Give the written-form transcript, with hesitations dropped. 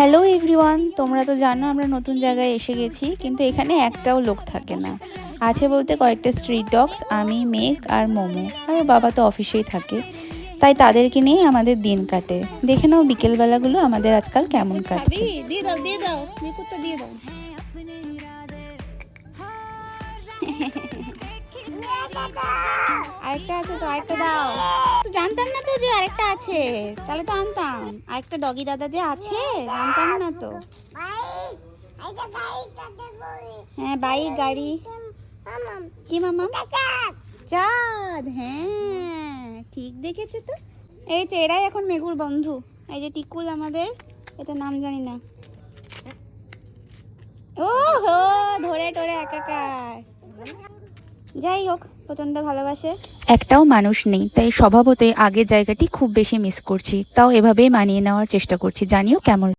Hello everyone, তোমরা তো জানো আমরা নতুন জায়গায় এসে গেছি, কিন্তু এখানে একটাও লোক থাকে না। আছে বলতে কয়েকটা স্ট্রিট ডগস, আমি, মেঘ আর মোমো, আর ওর বাবা তো অফিসেই থাকে, তাই তাদেরকে নিয়েই আমাদের দিন কাটে। দেখে নাও বিকেলবেলাগুলো আমাদের আজকাল কেমন কাটছে। দিয়ে দাও দিয়ে দাও, মেকুরটা দিয়ে দাও। আরেকটা আছে তো, আরেকটা দাও। তো জানতাম না তো যে আরেকটা আছে, তাহলে তো আনতাম। আরেকটা ডগি দাদা যে আছে জানতাম না তো। হ্যাঁ, বাইক, গাড়ি। কি মামা? চাঁদ, হ্যাঁ ঠিক দেখেছে তো। এই তো এরাই এখন মেঘুর বন্ধু। এই যে টিকুল আমাদের, এটা নাম জানি না। ও হো, ধরে টরে একাকার। যাই হোক, প্রচন্ড ভালোবাসে। একটাও মানুষ নেই, তাই স্বভাবতই আগের জায়গাটি খুব বেশি মিস করছি, তাও এভাবেই মানিয়ে নেওয়ার চেষ্টা করছি। জানিও কেমন।